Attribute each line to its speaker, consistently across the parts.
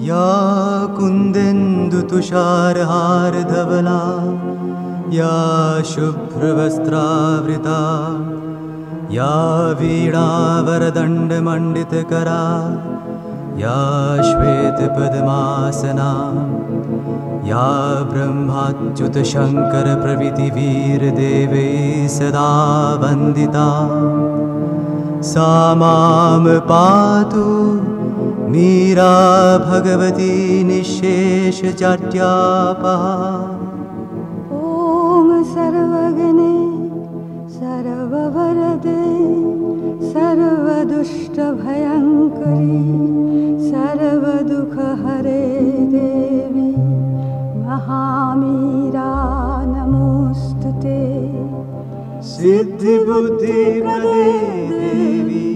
Speaker 1: या कुन्देन्दुतुषारहारधवला या शुभ्रवस्त्रावृता या वीणावरदण्डमण्डितकरा या श्वेतपद्मासना या ब्रह्माच्युतशङ्करप्रभृतिवीरदेवैः सदा वन्दिता सा मां पातु मीरा भगवती निःशेषजाड्यापहा।
Speaker 2: ॐ सर्वगणे सर्ववरदे सर्वदुष्टभयङ्करी सर्वदुःखहरे देवी महामीरा नमोऽस्तुते।
Speaker 1: सिद्धिबुद्धिप्रदे देवी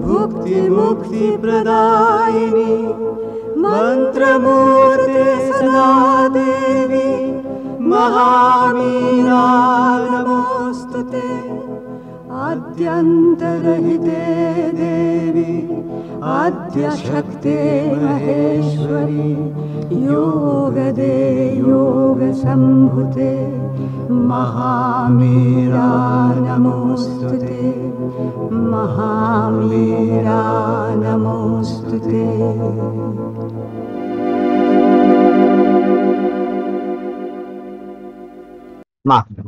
Speaker 1: भुक्तिमुक्तिप्रदायिनी मन्त्रमूर्ते सदा देवी महामीरा नमोऽस्तुते।
Speaker 2: आद्यन्तरहिते देवी आद्यशक्ते महेश्वरी योगदे योगसम्भुते महामीरा नमोऽस्तुते महामीरा नमोऽस्तुते।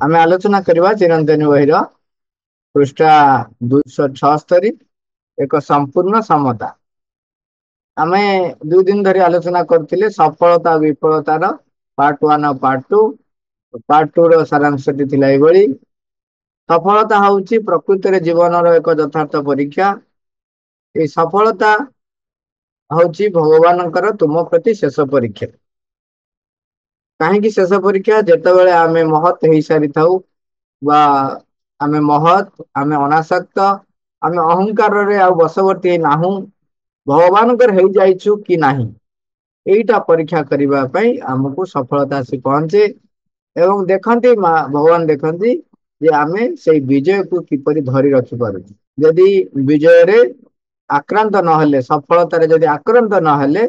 Speaker 3: आमे आलोचना करवा चिरंतनी बहिर पृष्ठा 276 एक संपूर्ण समता। आमे 2 दिन धरी आलोचना करथिले सफलता विफलतार पार्ट 1 और पार्ट 2। पार्ट 2 रो सारांशटी थिला एबळी सफलता होउची प्रकृति रे जीवनर एक यथार्थ परीक्षा। ए सफलता होउची भगवानकर तुम प्रति शेष परीक्षा। कहीं शेष परीक्षा जेतेबेले आमे महत हेई सारी थाउ बा आमे महत आमे अनासक्त आमे अहंकार रे आ बसवर्ती नाहु भगवानकर हेई जाइछु कि नाही एटा परीक्षा करिबा पई हमकु सफलता से पहुंचे एवं देखंती भगवान देखंती जे आमे से विजय को किपरि धरि रखि पारु। यदि विजय रे आक्रांत न हेले सफलता रे यदि आक्रांत न हेले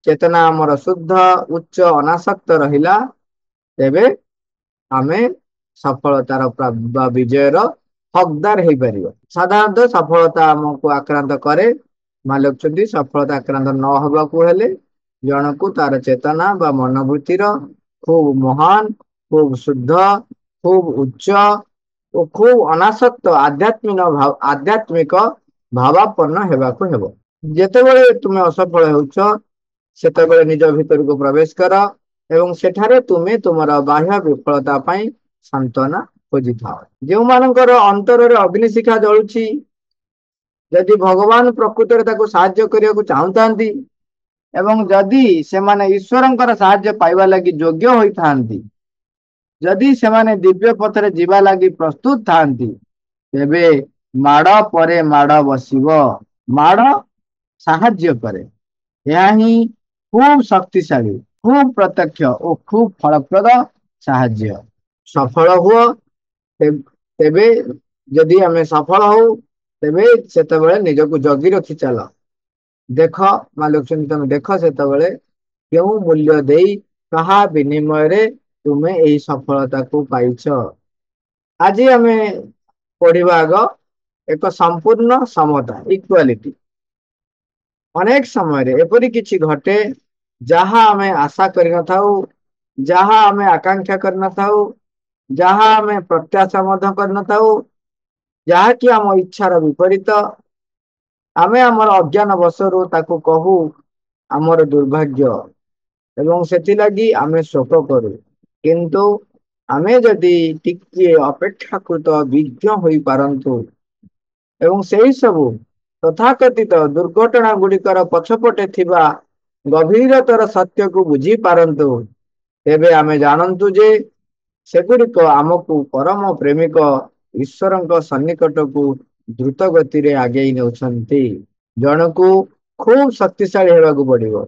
Speaker 3: चेतना हमर शुद्ध उच्च अनासक्त रहिला तेबे आमे सफलतार विजयर हकदार हो पार। साधारणतः सफलता हमको आक्रांत करे मालुक सफलता आक्रांत न हवा को हेले जन को तार चेतना बा मनोवृत्तिर खूब महान खूब शुद्ध खूब उच्च और खूब अनासक्त आध्यात्मिक भावापन्न हेबा को हेबो। जेतेबेले तुमे असफल होउछ सेतेबेले निज भीतर को प्रवेश कर एवं सेठारे तुमे तुमरा बाह्य विफलता पाई सांत्वना खोजी थाओ। जो मानकर अंतर रे अग्निशिखा जळुछि यदि भगवान प्रकृति रे ताको सहाय्य करिया को चाहतांती एवं जदि से माने ईश्वरंकर सहाय्य पाइबा लागि योग्य होई थांती जदि से माने दिव्य पथ रे जीवा लागि प्रस्तुत थांती तेबे माड़ परे माड़ बसिबो। माड़ सहाय्य करे यह ही खूब शक्तिशाली खूब प्रत्यक्ष और खूब फलप्रद साहाय्य। सफल हुआ तेबे जदि आमे सफल हो तेबे सेतेबेले निजको जगी रखि चल देख मालिक तुम देख सेतेबेले केउ मूल्य देई कहा विनिमय रे तुमे एही सफलता को पाइछ। आज आमे पढ़िबा आग एक संपूर्ण समता इक्वालिटी। अनेक समय रे एपरि किछि घटे जहा आमे आशा करि न थाउ जहा आमे आकांक्षा करि न थाउ जहा आमे प्रत्याशा मध्य करि न थाउ जहा कि आम इच्छार विपरीत आमे हमर अज्ञान वशरु ताको कहू हमर दुर्भाग्य एवं सेति लागि आमे शोक करू। किंतु आमे जदि टिके अपेक्षाकृत विज्ञ होई पारंतु एवं सेही सबु तथाकथित दुर्घटना गुड़िकर पछपटे थिबा गभीरतर सत्य को बुझी पारंतु तेबे आमे जानंतु जे सेगुड़िक आमको परम प्रेमिक ईश्वरंक सन्निकट को द्रुत गति रे आगे नौछंती। जन को खूब शक्तिशाली हेबाकू पड़िबो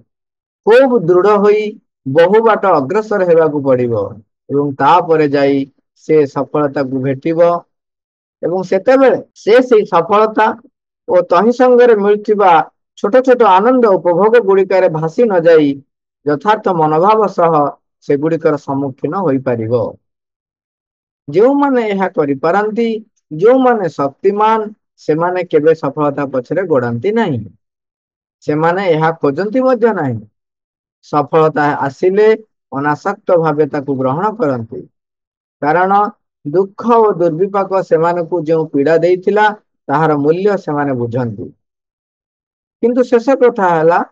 Speaker 3: खूब दृढ़ होई बहु बाट अग्रसर हेबाकू पड़िबो एवं तापरे जाई से सफलता को भेटिबो एवं सेतेबेले से सफलता और तही संगे मिलुथिबा छोट छोट आनंद उपभोग गुड़िकर भासी न जाई यथार्थ मनोभाव सह से गुड़िकर सम्मुखीन हो पारिबो। जो माने यह करि पारंती, जो माने शक्तिमान से माने केबे सफलता पछरे गोड़ांती नहीं, से माने यह खोजंती मध्य नहीं। सफलता आसिले अनासक्त भावे ताकू ग्रहण करंती, कारण दुख और दुर्विपाक सेमानकु जो पीड़ा देइथिला ताहार मूल्य सेमाने बुझंती। किंतु शेष कथा है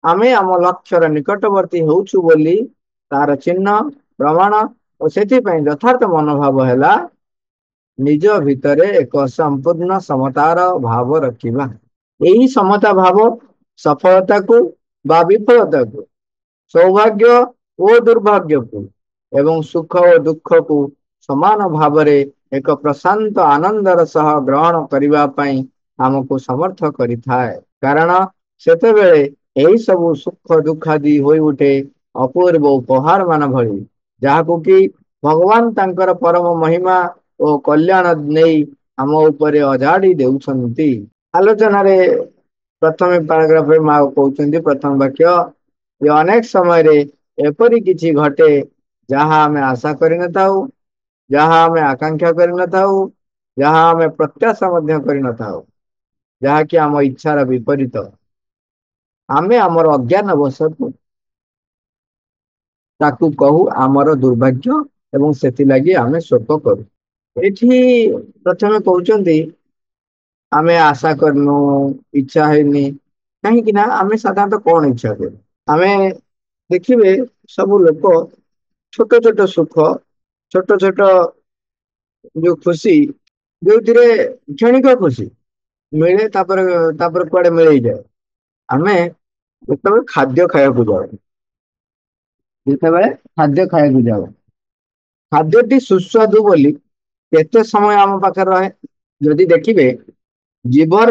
Speaker 3: आमे आम लक्ष्यर निकटवर्ती होउछु बोली तार चिन्ह प्रमाण और सेथिपई यथार्थ मनोभाव है निज भितरे एक संपूर्ण समतार भाव रखिबा। यही समता भाव सफलता को बा विफलता को, सौभाग्य और दुर्भाग्य को एवं सुख और दुख को समान भाव रे एक प्रशांत आनंदर सह ग्रहण करिबा पई हमको समर्थ करिथाए। कारण सेतेबेले यही सब सुख दुखादि होई उठे अपूर्व उपहार मान भली, जहाकू कि भगवान तांकर परम महिमा और कल्याण नहीं आम उपरे अजाड़ी देउछंती। आलोचना रे प्रथम पैराग्राफ रे मां कहउछंती प्रथम वाक्य, ये अनेक समय रे एपरि किछि घटे जहाँ आमे आशा करि न थाउ, जहाँ आमे आकांक्षा करि न थाउ, जहाँ आमे प्रत्याशा मध्य करि न थाउ, जहाँ कि आम इच्छार विपरीत आमे आमर अज्ञान अवसर ताकू कहू आमर दुर्भाग्य एवं सेति लागि आमे शोक करू। एठी प्रथमे कहउचंती आमे आशा करनु, इच्छा हैनी, कहीं कि ना आमे साधारणतः कौन इच्छा करू। आमे देखिबे सब लोक छोट छोट सुख, छोट छोट जो खुशी जो क्षणिक खुशी मिले तापर कुआडे मिले जाए। आमे जेतेबेले खाद्य खाया जाऊ, जेतेबेले खाद्य खाया जाऊ, खाद्यटी सुस्वादु बोली केते समय आम पाखे रहे। जदि देखिबे जीवर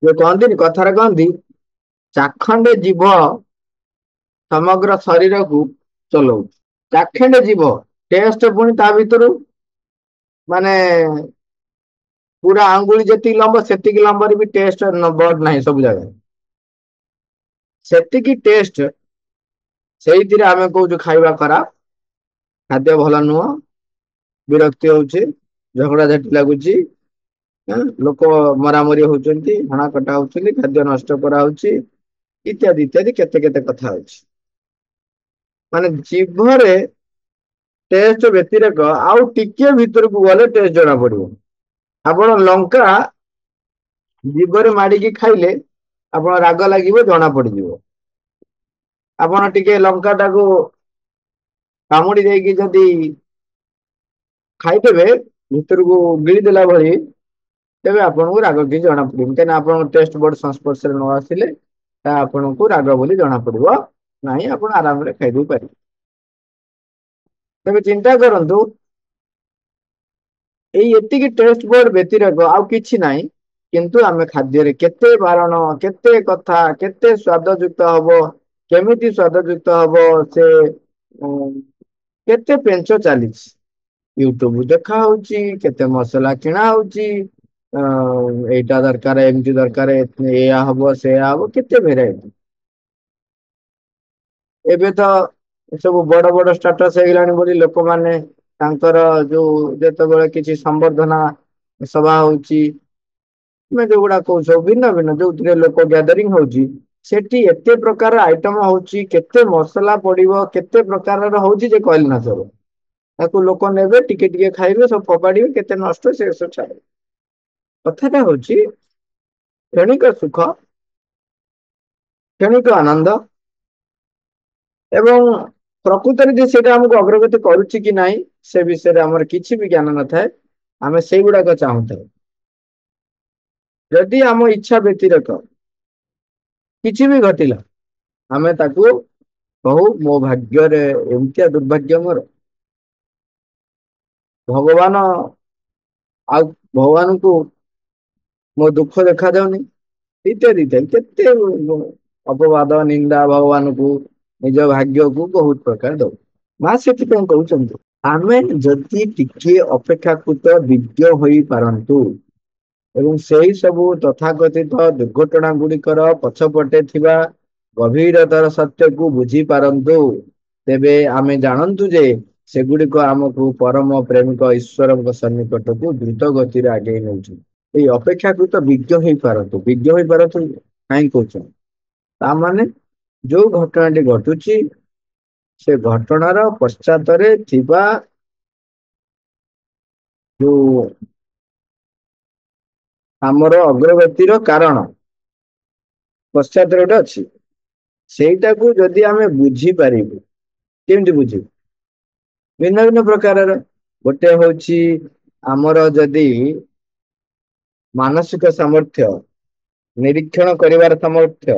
Speaker 3: जो कहती कथार कहती चाखंडे जीव समग्र शरीर को चलाऊ, चाखेंडे जीव टेस्ट पुणी ता भितर माने पूरा आंगुली जी लंब से लंबर भी टेस्ट बढ़ ना सब जगह से टेस्ट से आम कौ खाଇବା खराब, खाद्य भल नुह, विरक्ति होउछि, झगड़ा झाटी लगुच, लोक मरामरी होउछन्ति, हଣା कटा होउछन्ति, खाद्य नष्ट करा होउछि इत्यादि इत्यादि केते केते कथा होउछि। माने जीभरे टेस्ट व्यतिरेक आउ टिके भीतर को गले टेस्ट जना पड़िबो। आपण लंका जीभरे माडिकी खाइले आपण राग लागिबो जना पड़िजिवो। आपण टिके लंका टाको कामुडी देकी जदी खाइतेबे भीतर को गिली देला भली तेबे आपण को राग कि जना पड़िबो, केना आपण टेस्ट बोर्ड संस्पर्श रे न आसिले ता आपण को राग बोली जना पड़िबो नाही, आपण आराम रे खाइ दउ पारि। तेबे चिंता करंतु एई एतिकी टेस्ट बोर्ड व्यतिरेक आउ किछि नाही, किंतु आमे खाद्य रे केते बारण, केते कथा, केते स्वादयुक्त हबो, केमिति स्वादयुक्त हबो से केते पेंच चालीस यूट्यूब देखा होउची, केते मसला किणा होउची, एटा दरकार एमती दरकार एया हबो से हबो केते भेराइटी। एबे तो सब बड़ बड़ स्टाटस हेगलानी बोली लोक माने तांकर जो जेतेबेले किछि संवर्धना सभा होउची मैं जो गुड़ा कहू सब भिन्न भिन्न जो लोक गैदरिंग होउची सेठी एते प्रकार आइटम होउची, केते मसला पड़िबो, केते प्रकार होउची जे कहल ना सब ताकू लोक नेबे टिके टिके खाइबे सब फोपाड़िबे, केते नष्ट से सब छाड़े। कथाटा होउची क्षणिक सुख, क्षणिक आनंद एवं प्रकृति जे सेटा हमको अग्रगति करूची कि नाही से विषय रे हमर किछि भी ज्ञान न थाए, आमे सेई गुडा को चाहूथाय। यदि आम इच्छा व्यतिरेक किछि भी घटिला आमे ताकू कहू मो भाग्य रे एमतिया दुर्भाग्य मोर, भगवान आ भगवान को मो दुख देखा जाउनी इत्यादि इत्यादि केते अपवाद निंदा भगवान को निज भाग्य को बहुत प्रकार दो। मां से कहउछन्ति आमे जति टिके अपेक्षाकृत विज्ञ होई पारंतु ଏବଂ ସେହି ସବୁ ତଥାକଥିତ ଦୁର୍ଘଟଣା ଗୁଡ଼ିକର ପଛପଟେ ଥିବା ଗଭୀରତର ସତ୍ୟକୁ ବୁଝିପାରନ୍ତୁ, ତେବେ ଆମେ ଜାଣନ୍ତୁ ଯେ ସେଗୁଡ଼ିକ ଆମକୁ ପରମ ପ୍ରେମିକ ଈଶ୍ୱରଙ୍କ ସନ୍ନିକଟକୁ ଦ୍ରୁତ ଗତିରେ ଆଗେଇ ନେଉଛନ୍ତି। ଏଇ ଅପେକ୍ଷାକୃତ ବିଜ୍ଞ ହେଇପାରନ୍ତୁ କାହିଁକି କହୁଛନ୍ତି? ତାମାନେ ଯୋଉ ଘଟଣାଟି ଘଟୁଛି ସେ ଘଟଣାର ପଶ୍ଚାତରେ ଥିବା ଯୋଉ ଆମର ଅଗ୍ରଗତିର କାରଣ ପଶ୍ଚାତରେ ଗୋଟେ ଅଛି, ସେଇଟାକୁ ଯଦି ଆମେ ବୁଝିପାରିବୁ, କେମିତି ବୁଝିବୁ? ଭିନ୍ନ ଭିନ୍ନ ପ୍ରକାରର। ଗୋଟେ ହଉଛି ଆମର ଯଦି ମାନସିକ ସାମର୍ଥ୍ୟ, ନିରୀକ୍ଷଣ କରିବାର ସାମର୍ଥ୍ୟ,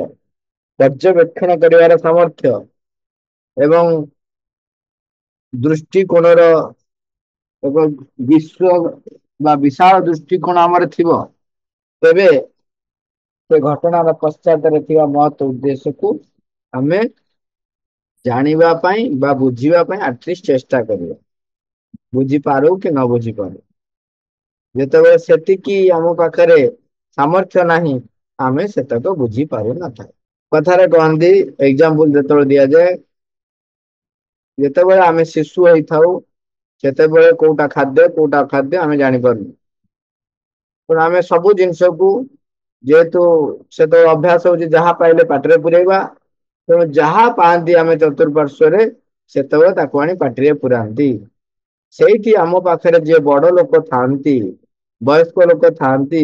Speaker 3: ପର୍ଯ୍ୟବେକ୍ଷଣ କରିବାର ସାମର୍ଥ୍ୟ ଏବଂ ଦୃଷ୍ଟିକୋଣର ଏକ ବିଶ୍ୱ ବା ବିଶାଳ ଦୃଷ୍ଟିକୋଣ ଆମର ଥିବ, ତେବେ ସେ ଘଟଣାର ପଶ୍ଚାତରେ ଥିବା ମହତ୍ ଉଦ୍ଦେଶ୍ୟକୁ ଆମେ ଜାଣିବା ପାଇଁ ବା ବୁଝିବା ପାଇଁ ଆଟଲିଷ୍ଟ ଚେଷ୍ଟା କରିବା। ବୁଝିପାରୁ କି ନ ବୁଝିପାରୁ, ଯେତେବେଳେ ସେତିକି ଆମ ପାଖରେ ସାମର୍ଥ୍ୟ ନାହିଁ, ଆମେ ସେତକ ବୁଝିପାରୁନଥାଏ। କଥାରେ କହନ୍ତି, ଏକ୍ସାମ୍ପଲ ଯେତେବେଳେ ଦିଆଯାଏ, ଯେତେବେଳେ ଆମେ ଶିଶୁ ହେଇଥାଉ ସେତେବେଳେ କୋଉଟା ଖାଦ୍ୟ କୋଉଟା ଅଖାଦ୍ୟ ଆମେ ଜାଣିପାରୁନୁ। ତେଣୁ ଆମେ ସବୁ ଜିନିଷକୁ, ଯେହେତୁ ସେତେବେଳେ ଅଭ୍ୟାସ ହଉଛି ଯାହା ପାଇଲେ ପାଟିରେ ପୁରେଇବା, ତେଣୁ ଯାହା ପାଆନ୍ତି ଆମେ ଚତୁଃପାର୍ଶ୍ୱରେ ସେତେବେଳେ ତାକୁ ଆଣି ପାଟିରେ ପୁରାନ୍ତି। ସେଇଠି ଆମ ପାଖରେ ଯିଏ ବଡ ଲୋକ ଥାଆନ୍ତି, ବୟସ୍କ ଲୋକ ଥାଆନ୍ତି,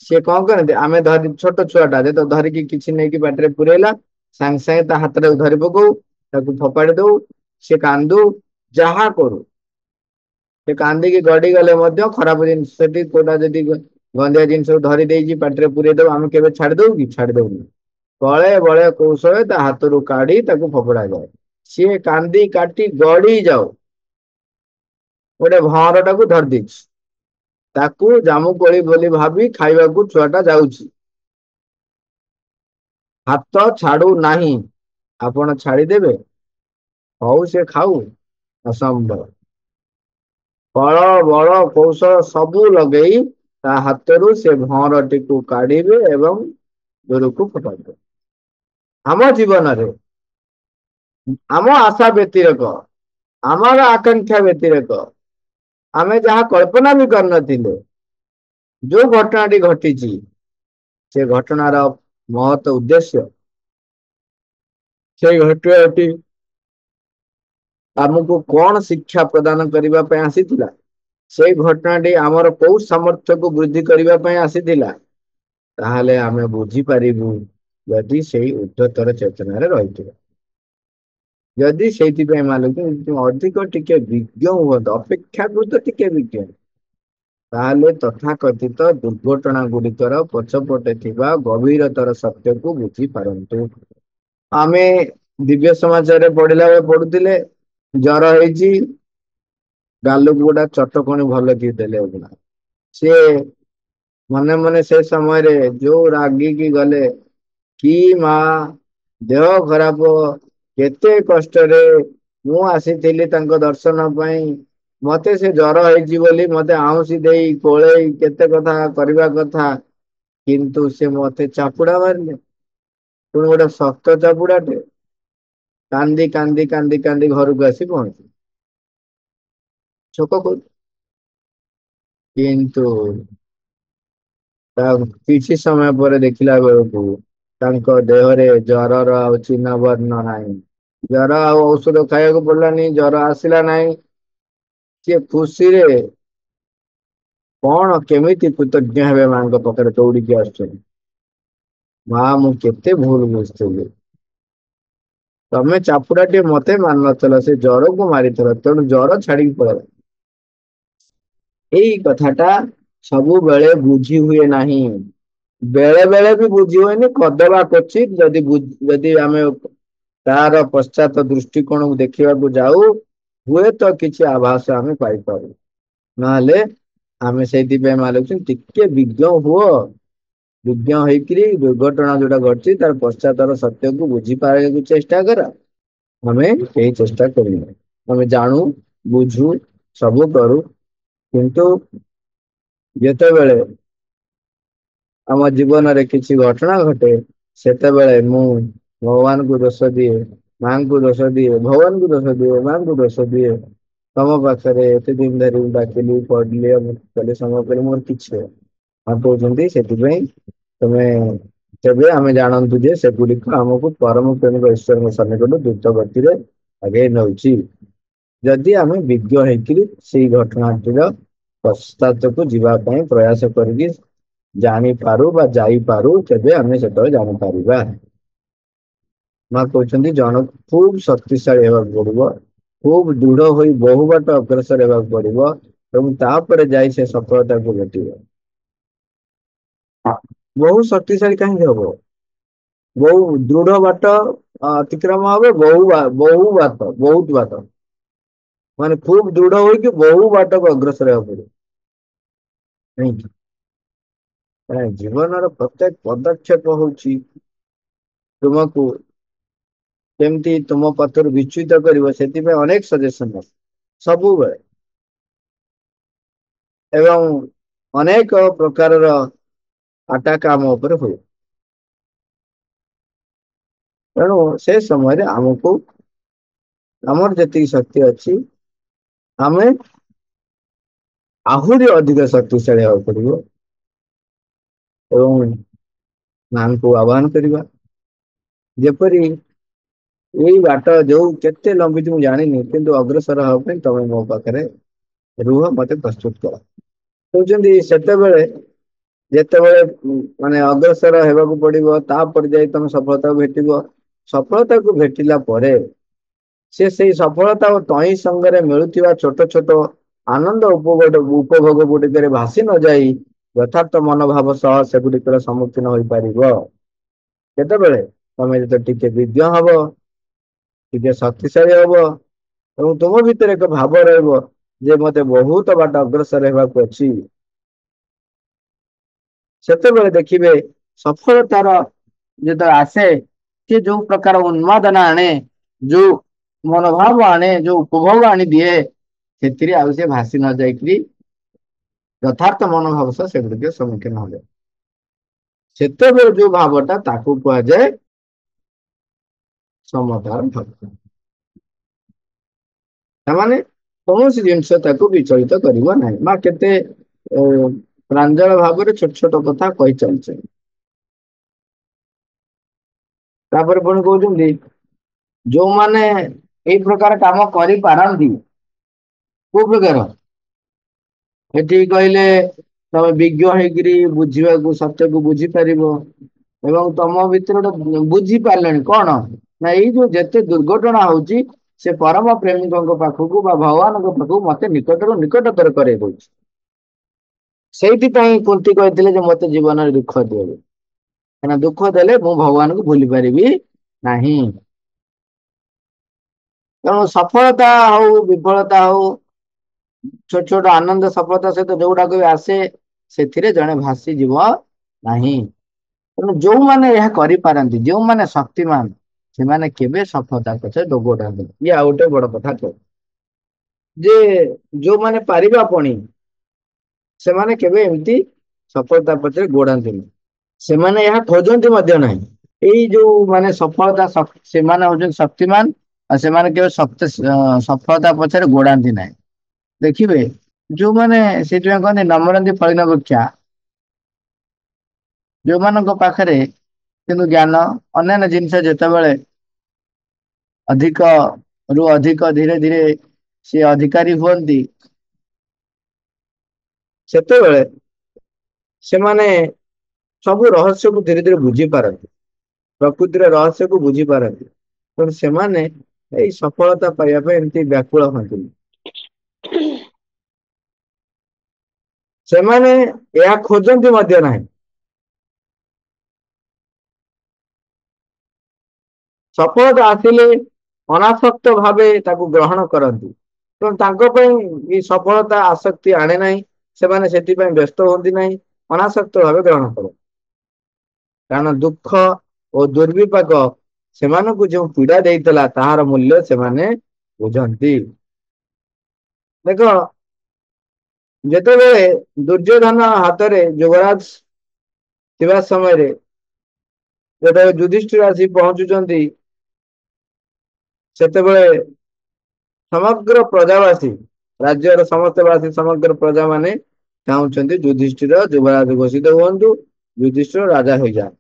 Speaker 3: ସିଏ କଣ କରନ୍ତି, ଆମେ ଧରି ଛୋଟ ଛୁଆଟା ଯେତେବେଳେ ଧରିକି କିଛି ନେଇକି ପାଟିରେ ପୁରେଇଲା, ସାଙ୍ଗେ ସାଙ୍ଗେ ତା ହାତଟାକୁ ଧରି ପକଉ, ତାକୁ ଫୋପାଡି ଦଉ, ସେ କାନ୍ଦୁ, ଯାହା କରୁ। ସେ କାନ୍ଦିକି ଗଡି ଗଲେ ମଧ୍ୟ ଖରାପ ଜିନିଷ ସେଠି କୋଉଟା ଯଦି ଗନ୍ଧିଆ ଜିନିଷକୁ ଧରି ଦେଇଛି ପାଟିରେ ପୁରେଇ ଦବୁ, ଆମେ କେବେ ଛାଡିଦବୁ କି? ଛାଡିଦବୁନି। କଳେ ବଳେ କୌଶଳେ ତା ହାତରୁ କାଢି ତାକୁ ଫୋପଡା ଯାଏ। ସିଏ କାନ୍ଦି କାଟି ଗଡି ଯାଉ, ଗୋଟେ ଭଅଁରଟାକୁ ଧରି ଦେଇଛି, ତାକୁ ଜାମୁକୋଳି ବୋଲି ଭାବି ଖାଇବାକୁ ଛୁଆଟା ଯାଉଛି, ହାତ ଛାଡୁ ନାହିଁ। ଆପଣ ଛାଡିଦେବେ? ହଉ ସେ ଖାଉ? ଅସମ୍ଭବ। ବଳ ବଳ କୌଶଳ ସବୁ ଲଗେଇ ତା ହାତରୁ ସେ ଭଅଁରଟିକୁ କାଢିବେ ଏବଂ ଦୂରକୁ ଫୋପାଡ଼ିବେ। ଆମ ଜୀବନରେ ଆମ ଆଶା ବ୍ୟତିରେକ, ଆମର ଆକାଂକ୍ଷା ବ୍ୟତିରେକ, ଆମେ ଯାହା କଳ୍ପନା ବି କରିନଥିଲେ, ଯୋଉ ଘଟଣାଟି ଘଟିଛି, ସେ ଘଟଣାର ମହତ୍ ଉଦ୍ଦେଶ୍ୟ, ସେଇ ଘଟଣାଟି ଆମକୁ କଣ ଶିକ୍ଷା ପ୍ରଦାନ କରିବା ପାଇଁ ଆସିଥିଲା, ସେଇ ଘଟଣାଟି ଆମର କୋଉ ସାମର୍ଥ୍ୟକୁ ବୃଦ୍ଧି କରିବା ପାଇଁ ଆସିଥିଲା, ତାହେଲେ ଆମେ ବୁଝିପାରିବୁ ଯଦି ସେଇ ଉଚ୍ଚତର ଚେତନାରେ ରହିଥିବା। ଯଦି ସେଇଥିପାଇଁ ମାନଙ୍କୁ ଅଧିକ ଟିକେ ବିଜ୍ଞ ହୁଅନ୍ତୁ, ଅପେକ୍ଷାକୃତ ଟିକେ ବିଜ୍ଞ, ତାହେଲେ ତଥାକଥିତ ଦୁର୍ଘଟଣା ଗୁଡିକର ପଛପଟେ ଥିବା ଗଭୀରତର ସତ୍ୟକୁ ବୁଝିପାରନ୍ତୁ। ଆମେ ଦିବ୍ୟ ସମାଚାରରେ ପଢିଲା ବେଳେ ପଢୁଥିଲେ, ଜର ହେଇଛି, ଗାଲକୁ ଗୋଟା ଚଟକଣି ଭଲ କି ଦେଲେ ନା, ସିଏ ମନେ ମନେ ସେ ସମୟରେ ଯୋଉ ରାଗିକି ଗଲେ, କି ମା ଦେହ ଖରାପ, କେତେ କଷ୍ଟରେ ମୁଁ ଆସିଥିଲି ତାଙ୍କ ଦର୍ଶନ ପାଇଁ, ମତେ ସେ ଜର ହେଇଛି ବୋଲି ମତେ ଆଉଁସି ଦେଇ କୋଳେଇ କେତେ କଥା କରିବା କଥା, କିନ୍ତୁ ସେ ମତେ ଚାପୁଡା ମାରିଲେ, ପୁଣି ଗୋଟେ ଶକ୍ତ ଚାପୁଡାଟେ। କାନ୍ଦି କାନ୍ଦି କାନ୍ଦି କାନ୍ଦି ଘରକୁ ଆସି ପହଞ୍ଚିଲେ। ଛୋକ କହୁଛି, କିନ୍ତୁ ତା କିଛି ସମୟ ପରେ ଦେଖିଲା ବେଳକୁ ତାଙ୍କ ଦେହରେ ଜରର ଆଉ ଚିହ୍ନ ବର୍ଣ୍ଣ ନାହିଁ। ଜର ଆଉ ଔଷଧ ଖାଇବାକୁ ପଡିଲାନି, ଜର ଆସିଲା ନାହିଁ। ସିଏ ଖୁସିରେ କଣ କେମିତି କୃତଜ୍ଞ ହେବେ ମାଙ୍କ ପାଖରେ ଦୌଡିକି ଆସୁଛନ୍ତି, ମା ମୁଁ କେତେ ଭୁଲ ବୁଝିଥିଲି, ତମେ ଚାପୁଡା ଟିକେ ମତେ ମାରିନଥିଲ, ସେ ଜରକୁ ମାରିଥିଲ, ତେଣୁ ଜର ଛାଡିକି ପଳେଇଲା। ଏଇ କଥାଟା ସବୁବେଳେ ବୁଝି ହୁଏ ନାହିଁ, ବେଳେ ବେଳେ ବି ବୁଝି ହୁଏନି, କଦବା କ୍ୱଚିତ ଯଦି ଆମେ ତାର ପଶ୍ଚାତ ଦୃଷ୍ଟିକୋଣକୁ ଦେଖିବାକୁ ଯାଉ, ହୁଏତ କିଛି ଆଭାସ ଆମେ ପାଇପାରୁ, ନହେଲେ ଆମେ ସେଇଥିପାଇଁ ମାଲୁଛୁ ଟିକେ ବିଜ୍ଞ ହୁଅ, ବିଜ୍ଞ ହେଇକିରି ଦୁର୍ଘଟଣା ଯୋଉଟା ଘଟିଛି ତାର ପଶ୍ଚାତର ସତ୍ୟକୁ ବୁଝିପାରିବାକୁ ଚେଷ୍ଟା କର। ଆମେ କେହି ଚେଷ୍ଟା କରିନୁ, ଆମେ ଜାଣୁ, ବୁଝୁ, ସବୁ କରୁ, କିନ୍ତୁ ଯେତେବେଳେ ଆମ ଜୀବନରେ କିଛି ଘଟଣା ଘଟେ ସେତେବେଳେ ମୁଁ ଭଗବାନଙ୍କୁ ଦୋଷ ଦିଏ, ମାଙ୍କୁ ଦୋଷ ଦିଏ, ଭଗବାନଙ୍କୁ ଦୋଷ ଦିଏ, ମାଙ୍କୁ ଦୋଷ ଦିଏ। ତମ ପାଖରେ ଏତେ ଦିନ ଧରି ମୁଁ ଡାକିଲି ପଢିଲି କଲି ସମୟ କରି ମୋର କିଛି ହୁଏ। କହୁଛନ୍ତି ସେଥିପାଇଁ ତମେ ତେବେ ଆମେ ଜାଣନ୍ତୁ ଯେ ସେଗୁଡିକ ଆମକୁ ପରମ ପ୍ରେମିକ ଈଶ୍ୱରଙ୍କ ସନ୍ନିକଟରୁ ଦ୍ରୁତ ଗତିରେ ଆଗେଇ ନଉଛି। ଯଦି ଆମେ ବିଜ୍ଞ ହେଇକିରି ସେଇ ଘଟଣାଟିର ପଶ୍ଚାତକୁ ଯିବା ପାଇଁ ପ୍ରୟାସ କରିକି ଜାଣିପାରୁ ବା ଯାଇପାରୁ ତେବେ ଆମେ ସେତେବେଳେ ଜାଣିପାରିବା। ମା କହୁଛନ୍ତି ଜଣକୁ ଖୁବ ଶକ୍ତିଶାଳୀ ହେବାକୁ ପଡିବ, ଖୁବ ଦୃଢ ହୋଇ ବହୁ ବାଟ ଅଗ୍ରସର ହେବାକୁ ପଡିବ ଏବଂ ତାପରେ ଯାଇ ସେ ସଫଳତାକୁ ଭେଟିବ। ବହୁ ଶକ୍ତିଶାଳୀ କାହିଁକି ହବ? ବହୁ ଦୃଢ ବାଟ ଅତିକ୍ରମ ହବ, ବହୁତ ବାଟ ମାନେ ଖୁବ ଦୃଢ ହୋଇକି ବହୁ ବାଟକୁ ଅଗ୍ରସର ହେବାକୁ ପଡିବ। କାହିଁକି? ଜୀବନର ପ୍ରତ୍ୟେକ ପଦକ୍ଷେପ ହଉଛି ତୁମକୁ କେମିତି ତୁମ ପଥରୁ ବିଚ୍ୟୁତ କରିବ ସେଥିପାଇଁ ଅନେକ ସଜେସନ ସବୁବେଳେ ଏବଂ ଅନେକ ପ୍ରକାରର ଆଟାକ ଆମ ଉପରେ ହୁଏ। ତେଣୁ ସେ ସମୟରେ ଆମକୁ ଆମର ଯେତିକି ଶକ୍ତି ଅଛି ଆମେ ଆହୁରି ଅଧିକ ଶକ୍ତିଶାଳୀ ହେବାକୁ ପଡିବ ଏବଂ ମାଙ୍କୁ ଆହ୍ୱାନ କରିବା ଯେପରି ଏଇ ବାଟ ଯୋଉ କେତେ ଲମ୍ବିଛି ମୁଁ ଜାଣିନି କିନ୍ତୁ ଅଗ୍ରସର ହବା ପାଇଁ ତମେ ମୋ ପାଖରେ ରୁହ, ମତେ ପ୍ରସ୍ତୁତ କର। କହୁଛନ୍ତି ସେତେବେଳେ ଯେତେବେଳେ ମାନେ ଅଗ୍ରସର ହେବାକୁ ପଡିବ ତାପରେ ଯାଇ ତମେ ସଫଳତାକୁ ଭେଟିବ। ସଫଳତାକୁ ଭେଟିଲା ପରେ ସେ ସେଇ ସଫଳତା ଓ ତହିଁ ସଙ୍ଗରେ ମିଳୁଥିବା ଛୋଟ ଛୋଟ ଆନନ୍ଦ ଉପଭୋଗ ଗୁଡିକରେ ଭାସି ନ ଯାଇ ଯଥାର୍ଥ ମନୋଭାବ ସହ ସେଗୁଡିକର ସମ୍ମୁଖୀନ ହୋଇପାରିବ। କେତେବେଳେ? ତମେ ଯେତେ ଟିକେ ବିଜ୍ଞ ହବ, ଟିକେ ଶକ୍ତିଶାଳୀ ହବ ଏବଂ ତୁମ ଭିତରେ ଏକ ଭାବ ରହିବ ଯେ ମତେ ବହୁତ ବାଟ ଅଗ୍ରସର ହେବାକୁ ଅଛି। ସେତେବେଳେ ଦେଖିବେ ସଫଳତାର ଯେତେବେଳେ ଆସେ ସେ ଯୋଉ ପ୍ରକାର ଉନ୍ମାଦନା ଆଣେ, ଯୋଉ ମନୋଭାବ ଆଣେ, ଯୋଉ ଉପଭୋଗ ଆଣିଦିଏ ସେଥିରେ ଆଉ ସେ ଭାସି ନ ଯାଇକିରି ଯଥାର୍ଥ ମନୋଭାବ ସହ ସେଗୁଡିକ ସମ୍ମୁଖୀନ ହେବେ। ସେତେବେଳେ ଯୋଉ ଭାବଟା ତାକୁ କୁହାଯାଏ ସମତାର ଭାବ। ତାମାନେ କୌଣସି ଜିନିଷ ତାକୁ ବିଚଳିତ କରିବ ନାହିଁ। ମା କେତେ ପ୍ରାଞ୍ଜଳ ଭାବରେ ଛୋଟ ଛୋଟ କଥା କହିଚାଲିଛନ୍ତି। ତାପରେ ପୁଣି କହୁଛନ୍ତି ଯୋଉମାନେ ଏଇ ପ୍ରକାର କାମ କରିପାରନ୍ତି, କୋଉ ପ୍ରକାର? ଏଠି କହିଲେ ତମେ ବିଜ୍ଞ ହେଇକିରି ବୁଝିବାକୁ ସତ୍ୟକୁ ବୁଝିପାରିବ ଏବଂ ତମ ଭିତରେ ଗୋଟେ ବୁଝି ପାରିଲେଣି କଣ ନା ଏଇ ଯୋଉ ଯେତେ ଦୁର୍ଘଟଣା ହଉଛି ସେ ପରମ ପ୍ରେମିକଙ୍କ ପାଖକୁ ବା ଭଗବାନଙ୍କ ପାଖକୁ ମତେ ନିକଟରୁ ନିକଟତର କରେଇ ଦଉଛି। ସେଇଥିପାଇଁ କୁନ୍ତି କହିଥିଲେ ଯେ ମତେ ଜୀବନରେ ଦୁଃଖ ଦିଅ। କାହିଁକିନା ଦୁଃଖ ଦେଲେ ମୁଁ ଭଗବାନଙ୍କୁ ଭୁଲି ପାରିବି ନାହିଁ। ତେଣୁ ସଫଳତା ହଉ ବିଫଳତା ହଉ ଛୋଟ ଛୋଟ ଆନନ୍ଦ ସଫଳତା ସହିତ ଯୋଉଗୁଡାକ ବି ଆସେ ସେଥିରେ ଜଣେ ଭାସିଯିବ ନାହିଁ। ତେଣୁ ଯୋଉମାନେ ଏହା କରିପାରନ୍ତି, ଯୋଉମାନେ ଶକ୍ତିମାନ ସେମାନେ କେବେ ସଫଳତା ପଛରେ ଦୋଗଉଥାନ୍ତି। ଇଏ ଆଉ ଗୋଟେ ବଡ କଥା କହ ଯେ ଯୋଉମାନେ ପାରିବା ପଣି ସେମାନେ କେବେ ଏମିତି ସଫଳତା ପଛରେ ଗୋଡାନ୍ତିନି। ସେମାନେ ଏହା ଖୋଜନ୍ତି ମଧ୍ୟ ନାହିଁ। ଏଇ ଯୋଉ ମାନେ ସଫଳତା ସେମାନେ ହଉଛନ୍ତି ଶକ୍ତିମାନ ଆଉ ସେମାନେ କେବେ ସଫଳତା ପଛରେ ଗୋଡାନ୍ତି ନାହିଁ। ଦେଖିବେ ଯୋଉମାନେ ସେଇଥିପାଇଁ କହନ୍ତି ନମରନ୍ତି ଫଳିନ ବୃକ୍ଷା ଯୋଉମାନଙ୍କ ପାଖରେ କିନ୍ତୁ ଜ୍ଞାନ ଅନ୍ୟାନ୍ୟ ଜିନିଷ ଯେତେବେଳେ ଅଧିକ ରୁ ଅଧିକ ଧୀରେ ଧୀରେ ସିଏ ଅଧିକାରୀ ହୁଅନ୍ତି ସେତେବେଳେ ସେମାନେ ସବୁ ରହସ୍ୟକୁ ଧୀରେ ଧୀରେ ବୁଝିପାରନ୍ତି। ପ୍ରକୃତିର ରହସ୍ୟକୁ ବୁଝିପାରନ୍ତି। ତେଣୁ ସେମାନେ ଏଇ ସଫଳତା ପାଇବା ପାଇଁ ଏମିତି ବ୍ୟାକୁଳ ହୁଅନ୍ତିନି। ସେମାନେ ଏହା ଖୋଜନ୍ତି ମଧ୍ୟ ନାହିଁ। ସଫଳତା ଆସିଲେ ଅନାସକ୍ତ ଭାବେ ତାକୁ ଗ୍ରହଣ କରନ୍ତି। ତେଣୁ ତାଙ୍କ ପାଇଁ ଏଇ ସଫଳତା ଆସକ୍ତି ଆଣେ ନାହିଁ। ସେମାନେ ସେଥିପାଇଁ ବ୍ୟସ୍ତ ହୁଅନ୍ତି ନାହିଁ ଅନାସକ୍ତ ଭାବେ ଗ୍ରହଣ କରନ୍ତି। କାରଣ ଦୁଃଖ ଓ ଦୁର୍ବିପାକ ସେମାନଙ୍କୁ ଯୋଉ ପୀଡା ଦେଇଥିଲା ତାହାର ମୂଲ୍ୟ ସେମାନେ ବୁଝନ୍ତି। ଦେଖ ଯେତେବେଳେ ଦୁର୍ଯ୍ୟୋଧନ ହାତରେ ଯୁବରାଜ ଥିବା ସମୟରେ ଯେତେବେଳେ ଯୁଧିଷ୍ଠିର ଆସି ପହଞ୍ଚୁଛନ୍ତି, ସେତେବେଳେ ସମଗ୍ର ପ୍ରଜାବାସୀ, ରାଜ୍ୟର ସମସ୍ତ ବାସୀ, ସମଗ୍ର ପ୍ରଜା ମାନେ ଚାହୁଁଛନ୍ତି ଯୁଧିଷ୍ଠିର ଯୁବରାଜ ଘୋଷିତ ହୁଅନ୍ତୁ, ଯୁଧିଷ୍ଠିର ରାଜା ହୋଇଯାଆନ୍ତୁ।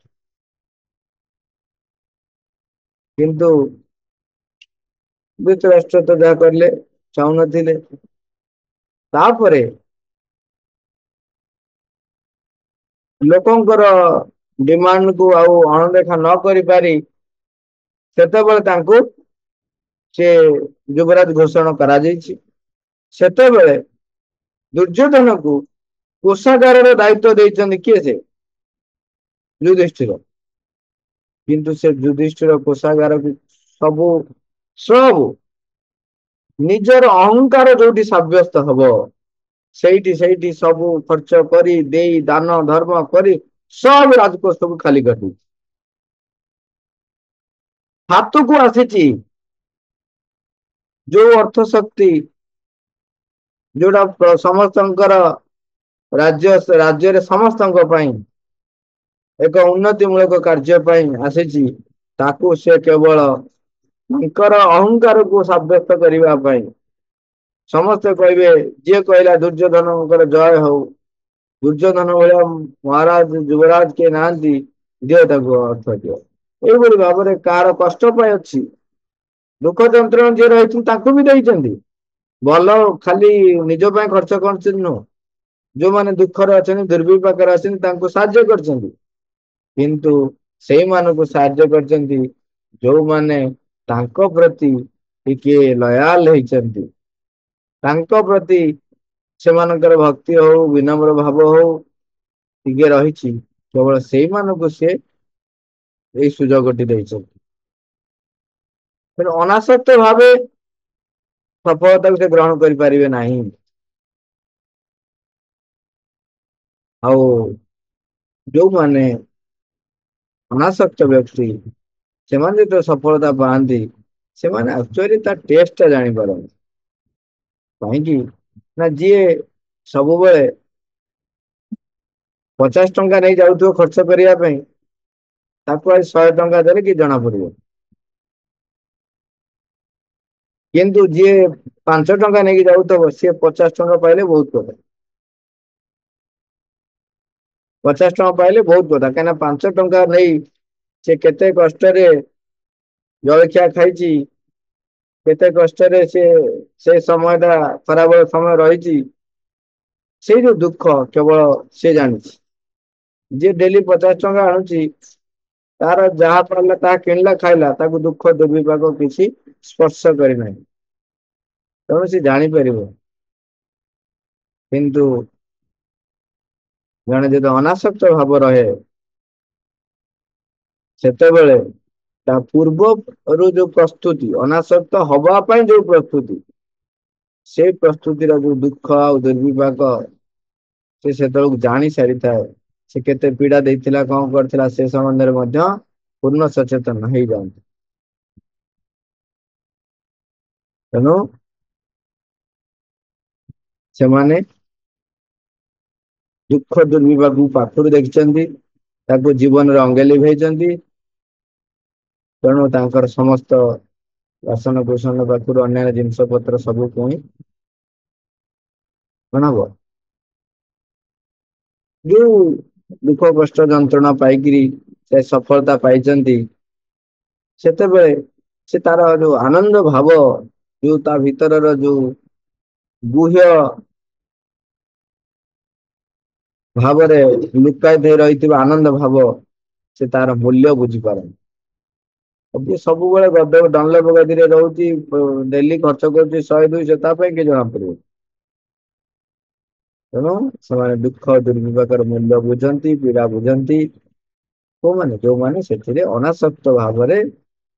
Speaker 3: କିନ୍ତୁ ଧୃତରାଷ୍ଟ୍ର ତ ଯାହା କରିଲେ, ଚାହୁଁନଥିଲେ। ତାପରେ ଲୋକଙ୍କର ଡିମାଣ୍ଡକୁ ଆଉ ଅଣଦେଖା ନ କରିପାରି ସେତେବେଳେ ତାଙ୍କୁ ସେ ଯୁବରାଜ ଘୋଷଣା କରାଯାଇଛି। ସେତେବେଳେ ଦୁର୍ଯ୍ୟୋଧନକୁ କୋଷାଗାରର ଦାୟିତ୍ୱ ଦେଇଛନ୍ତି କିଏ? ସେ ଯୁଧିଷ୍ଠିର। କିନ୍ତୁ ସେ ଯୁଧିଷ୍ଠିର କୋଷାଗାରକୁ ସବୁ ସବୁ ନିଜର ଅହଙ୍କାର ଯୋଉଠି ସାବ୍ୟସ୍ତ ହବ, ସେଇଠି ସେଇଠି ସବୁ ଖର୍ଚ୍ଚ କରି ଦେଇ ଦାନ ଧର୍ମ କରି ସବୁ ରାଜକୋଷକୁ ଖାଲି କରିଦେଇଛି। ହାତକୁ ଆସିଛି ଯୋଉ ଅର୍ଥ ଶକ୍ତି, ଯୋଉଟା ସମସ୍ତଙ୍କର ରାଜ୍ୟରେ ସମସ୍ତଙ୍କ ପାଇଁ ଏକ ଉନ୍ନତି ମୂଳକ କାର୍ଯ୍ୟ ପାଇଁ ଆସିଛି, ତାକୁ ସେ କେବଳ ତାଙ୍କର ଅହଙ୍କାରକୁ ସାବ୍ୟସ୍ତ କରିବା ପାଇଁ, ସମସ୍ତେ କହିବେ, ଯିଏ କହିଲା ଦୁର୍ଯ୍ୟୋଧନଙ୍କର ଜୟ ହଉ, ଦୁର୍ଯ୍ୟୋଧନ ଭଳିଆ ମହାରାଜ ଯୁବରାଜ କିଏ ନାହାନ୍ତି, ଦିଅ ତାକୁ ଅର୍ଥ ଦିଅ। ଏଇଭଳି ଭାବରେ କାହାର କଷ୍ଟ ପାଇଁ ଅଛି, ଦୁଃଖ ଯନ୍ତ୍ରଣା ଯିଏ ରହିଛି ତାଙ୍କୁ ବି ଦେଇଛନ୍ତି। ଭଲ ଖାଲି ନିଜ ପାଇଁ ଖର୍ଚ୍ଚ କରିଛନ୍ତି ନୁହଁ, ଯୋଉମାନେ ଦୁଃଖରେ ଅଛନ୍ତି, ଦୁର୍ବିପାକରେ ଅଛନ୍ତି, ତାଙ୍କୁ ସାହାଯ୍ୟ କରିଛନ୍ତି। କିନ୍ତୁ ସେଇମାନଙ୍କୁ ସାହାଯ୍ୟ କରିଛନ୍ତି ଯୋଉମାନେ ତାଙ୍କ ପ୍ରତି ଟିକେ ଲୟାଲ ହେଇଛନ୍ତି, ତାଙ୍କ ପ୍ରତି ସେମାନଙ୍କର ଭକ୍ତି ହଉ, ବିନମ୍ର ଭାବ ହଉ ଟିକେ ରହିଛି, କେବଳ ସେଇମାନଙ୍କୁ ସେ ଏଇ ସୁଯୋଗଟି ଦେଇଛନ୍ତି। ତେଣୁ ଅନାସକ୍ତ ଭାବେ ସଫଳତାକୁ ସେ ଗ୍ରହଣ କରିପାରିବେ ନାହିଁ। ଆଉ ଯୋଉମାନେ ଅନାସକ୍ତ ବ୍ୟକ୍ତି, ସେମାନେ ଯେତେବେଳେ ସଫଳତା ପାଆନ୍ତି, ସେମାନେ ଆକ୍ଚୁଆଲି ତା ଟେଷ୍ଟ ଟା ଜାଣିପାରନ୍ତି। କାହିଁକି ନା ଯିଏ ସବୁବେଳେ 50 ଟଙ୍କା ନେଇ ଯାଉଥିବ ଖର୍ଚ୍ଚ କରିବା ପାଇଁ, ତାକୁ ଆଜି 100 ଟଙ୍କା ଦେଲେ କି ଜଣା ପଡିବ। କିନ୍ତୁ ଯିଏ 5 ଟଙ୍କା ନେଇକି ଯାଉଥିବ, ସିଏ 50 ଟଙ୍କା ପାଇଲେ ବହୁତ କଥା। 50 ଟଙ୍କା ପାଇଲେ ବହୁତ କଥା, କାହିଁକିନା 5 ଟଙ୍କା ନେଇ ସେ କେତେ କଷ୍ଟରେ ଜଳଖିଆ ଖାଇଛି, କେତେ କଷ୍ଟରେ ସେ ସମୟଟା ଖରାପ ସମୟ ରହିଛି, ସେଇ ଯୋଉ ଦୁଃଖ କେବଳ ସେ ଜାଣିଛି। ଯିଏ ଡେଲି 50 ଟଙ୍କା ଆଣୁଛି, ତାର ଯାହା ପାରିଲା ତାହା କିଣିଲା ଖାଇଲା, ତାକୁ ଦୁଃଖ ଦୁର୍ବିପାକ କିଛି ସ୍ପର୍ଶ କରିନାହିଁ, ତେଣୁ ସେ ଜାଣିପାରିବ। କିନ୍ତୁ ଜଣେ ଯଦି ଅନାସକ୍ତ ଭାବ ରହେ, ସେତେବେଳେ ତା ପୂର୍ବରୁ ଯୋଉ ପ୍ରସ୍ତୁତି, ଅନାସକ୍ତ ହବା ପାଇଁ ଯୋଉ ପ୍ରସ୍ତୁତି, ସେଇ ପ୍ରସ୍ତୁତିର ଯୋଉ ଦୁଃଖ ଆଉ ଦୁର୍ବିପାକ ସେ ସେତେବେଳକୁ ଜାଣି ସାରିଥାଏ। ସେ କେତେ ପୀଡା ଦେଇଥିଲା, କଣ କରିଥିଲା, ସେ ସମ୍ବନ୍ଧରେ ମଧ୍ୟ ପୂର୍ଣ୍ଣ ସଚେତନ ହେଇଯାଆନ୍ତି। ତେଣୁ ସେମାନେ ଦୁଃଖ ଦୁର୍ବିପାକକୁ ପାଖରୁ ଦେଖିଛନ୍ତି, ତାକୁ ଜୀବନରେ ଅଙ୍ଗେ ଲିଭେଇଛନ୍ତି। ତେଣୁ ତାଙ୍କର ସମସ୍ତ ବାସନ କୁସନ ପାଖରୁ ଅନ୍ୟାନ୍ୟ ଜିନିଷ ପତ୍ର ସବୁ ପୁଣି କଣ ହବ, ଯୋଉ ଦୁଃଖ କଷ୍ଟ ଯନ୍ତ୍ରଣା ପାଇକିରି ସେ ସଫଳତା ପାଇଛନ୍ତି, ସେତେବେଳେ ସେ ତାର ଯୋଉ ଆନନ୍ଦ ଭାବ, ଯୋଉ ତା ଭିତରର ଯୋଉ ଗୁହ୍ୟ ଭାବରେ ଲୁକାୟିତ ହେଇ ରହିଥିବା ଆନନ୍ଦ ଭାବ, ସେ ତାର ମୂଲ୍ୟ ବୁଝିପାରନ୍ତି। ସବୁବେଳେ ଡନଲପ ଗଦିରେ ରହୁଛି, ଡେଲି ଖର୍ଚ୍ଚ କରୁଛି 100 200, ତା ପାଇଁ କିଏ ଜଣା ପଡିବ। ତେଣୁ ସେମାନେ ଦୁଃଖ ଦୁର୍ବିପାକର ମୂଲ୍ୟ ବୁଝନ୍ତି, ପୀଡା ବୁଝନ୍ତି। କୋଉମାନେ? ଯୋଉମାନେ ସେଥିରେ ଅନାସକ୍ତ ଭାବରେ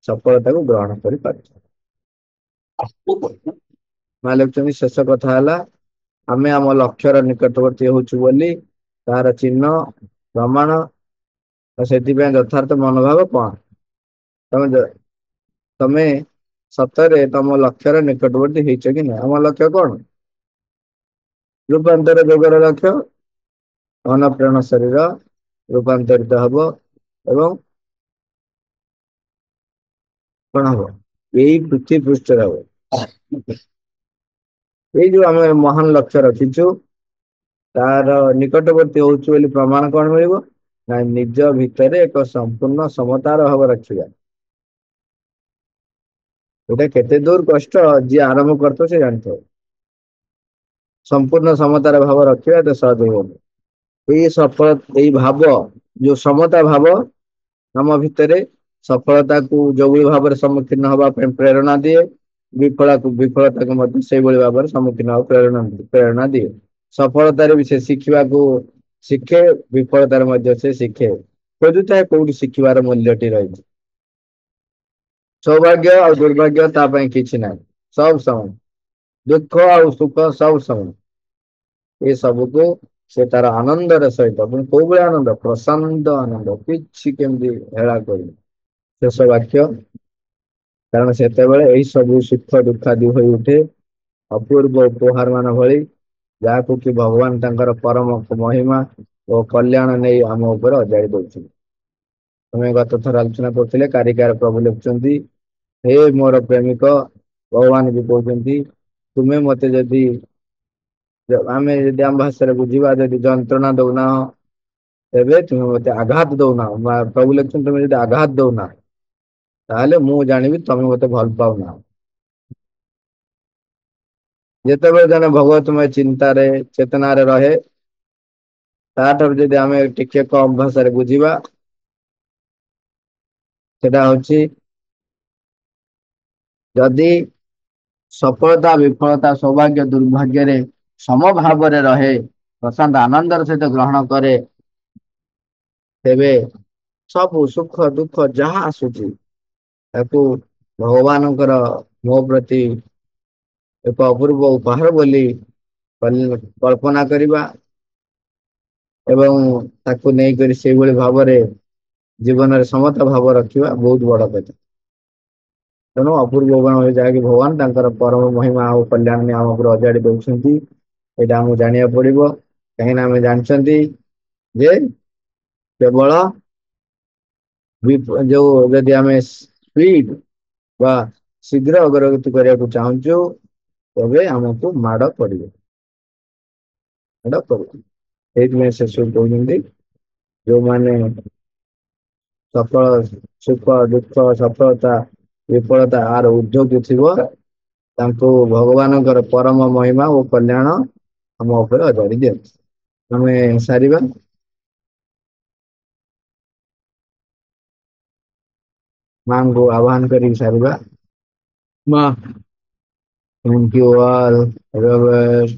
Speaker 3: ସଫଳତାକୁ ଗ୍ରହଣ କରିପାରୁଛନ୍ତି। ମା ଲେଖୁଛନ୍ତି, ଶେଷ କଥା ହେଲା, ଆମେ ଆମ ଲକ୍ଷ୍ୟର ନିକଟବର୍ତ୍ତୀ ହଉଛୁ ବୋଲି ତାର ଚିହ୍ନ ପ୍ରମାଣ, ସେଥିପାଇଁ ଯଥାର୍ଥ ମନୋଭାବ କଣ? ତମେ ସତରେ ତମ ଲକ୍ଷ୍ୟର ନିକଟବର୍ତ୍ତୀ ହେଇଛ କି ନାହିଁ? ଆମ ଲକ୍ଷ୍ୟ କଣ? ରୂପାନ୍ତର ଯୋଗର ଲକ୍ଷ୍ୟ, ଅନପ୍ରେରଣ ଶରୀର, ରୂପାନ୍ତରିତ ହବ ଏବଂ କଣ ହବ ଏଇ ପୃଥିବୀ ପୃଷ୍ଠରେ ହବ। ଏଇ ଯୋଉ ଆମେ ମହାନ ଲକ୍ଷ୍ୟ ରଖିଛୁ ତାର ନିକଟବର୍ତ୍ତୀ ହଉଛୁ ବୋଲି ପ୍ରମାଣ କଣ ମିଳିବ ନା ନିଜ ଭିତରେ ଏକ ସମ୍ପୂର୍ଣ୍ଣ ସମତାର ଭାବ ରଖିବା। ଏଇଟା କେତେ ଦୂର କଷ୍ଟ ଯିଏ ଆରମ୍ଭ କରିଥିବ ସେ ଜାଣିଥିବ। ସମ୍ପୂର୍ଣ୍ଣ ସମତାର ଭାବ ରଖିବା ଏତେ ସହଜ ହବନି। ଏଇ ଭାବ ଯୋଉ ସମତା ଭାବ ଆମ ଭିତରେ ସଫଳତାକୁ ଯୋଉଭଳି ଭାବରେ ସମ୍ମୁଖୀନ ହବା ପାଇଁ ପ୍ରେରଣା ଦିଏ, ବିଫଳତାକୁ ମଧ୍ୟ ସେଇଭଳି ଭାବରେ ସମ୍ମୁଖୀନ ହବା ପ୍ରେରଣା ଦିଏ। ସଫଳତାରେ ବି ସେ ଶିଖିବାକୁ ଶିଖେ, ବିଫଳତାରେ ମଧ୍ୟ ସେ ଶିଖେ। ଖୋଜୁଥାଏ କୋଉଠି ଶିଖିବାର ମୂଲ୍ୟଟି ରହିଛି। ସୌଭାଗ୍ୟ ଆଉ ଦୁର୍ଭାଗ୍ୟ ତା ପାଇଁ କିଛି ନାହିଁ, ସବୁ ସମାନ। ଦୁଃଖ ଆଉ ସୁଖ ସବୁ ସମାନ। ଏ ସବୁକୁ ସେ ତାର ଆନନ୍ଦର ସହିତ, ପୁଣି କୋଉ ଭଳି ଆନନ୍ଦ, ପ୍ରଶାନ୍ତ ଆନନ୍ଦ, କିଛି କେମିତି ହେଳା କରିନି। ଶେଷ ବାକ୍ୟ, କାରଣ ସେତେବେଳେ ଏଇ ସବୁ ସୁଖ ଦୁଃଖାଦି ହୋଇ ଉଠେ ଅପୂର୍ବ ଉପହାର ମାନ ଭଳି, ଯାହାକୁ କି ଭଗବାନ ତାଙ୍କର ପରମ ମହିମା ଓ କଲ୍ୟାଣ ନେଇ ଆମ ଉପରେ ଅଜାଡ଼ି ଦଉଛନ୍ତି। ଆମେ ଗତ ଥର ଆଲୋଚନା କରୁଥିଲେ କାରିକାର ପ୍ରଭୁ ଲେଖୁଛନ୍ତି, ହେ ମୋର ପ୍ରେମିକ, ଭଗବାନ ବି କହୁଛନ୍ତି, ତୁମେ ମତେ ଯଦି ଆମେ ଯଦି ଆମ ଭାଷାରେ ବୁଝିବା, ଯଦି ଯନ୍ତ୍ରଣା ଦଉନାହ ତେବେ ତୁମେ ମତେ ଆଘାତ ଦଉନାହ। ପ୍ରଭୁ ଲେଖୁଛନ୍ତି ତୁମେ ଯଦି ଆଘାତ ଦଉନା ତାହେଲେ ମୁଁ ଜାଣିବି ତମେ ମତେ ଭଲ ପାଉନା। ଯେତେବେଳେ ଜଣେ ଭଗବତମୟ ଚିନ୍ତାରେ ଚେତନାରେ ରହେ, ତାଠାରୁ ଯଦି ଆମେ ଟିକେ କମ ଭାଷାରେ ବୁଝିବା, ସେଟା ହଉଛି ଯଦି ସଫଳତା ବିଫଳତା ସୌଭାଗ୍ୟ ଦୁର୍ଭାଗ୍ୟରେ ସମଭାବରେ ରହେ, ପ୍ରଶାନ୍ତ ଆନନ୍ଦର ସହିତ ଗ୍ରହଣ କରେ, ତେବେ ସବୁ ସୁଖ ଦୁଃଖ ଯାହା ଆସୁଛି ତାକୁ ଭଗବାନଙ୍କର ମୋ ପ୍ରତି ଏକ ଅପୂର୍ବ ଉପହାର ବୋଲି କଳ୍ପନା କରିବା ଏବଂ ତାକୁ ନେଇକରି ସେଇଭଳି ଭାବରେ ଜୀବନରେ ସମତା ଭାବ ରଖିବା ବହୁତ ବଡ କଥା। ତେଣୁ ଅପୂର୍ବ ଯାହାକି ଭଗବାନ ତାଙ୍କର ପରମ ମହିମା ଆଉ କଲ୍ୟାଣ ଆମ ଉପରେ ଅଜାଡି ଦଉଛନ୍ତି, ଏଇଟା ଆମକୁ ଜାଣିବାକୁ ପଡିବ। କାହିଁକିନା ଆମେ ଜାଣିଛନ୍ତି ଯେ କେବଳ ଯୋଉ ଯଦି ଆମେ ସ୍ପିଡ ବା ଶୀଘ୍ର ଅଗ୍ରଗତି କରିବାକୁ ଚାହୁଁଛୁ, ତେବେ ଆମକୁ ମାଡ ପଡିବ। ସେଇଥିପାଇଁ ସେ ସବୁ କହୁଛନ୍ତି, ଯୋଉମାନେ ସଫଳ ସୁଖ ଦୁଃଖ ସଫଳତା ବିଫଳତା ଆର ଉର୍ଦ୍ଧ୍ୱକୁ ଥିବ, ତାଙ୍କୁ ଭଗବାନଙ୍କର ପରମ ମହିମା ଓ କଲ୍ୟାଣ ଆମ ଉପରେ ଅଜାଡି ଦିଅନ୍ତି। ଆମେ ସାରିବା। ମାଙ୍କୁ ଆହ୍ୱାନ କରିକି ସାରିବା। ମା, thank you all, Robert.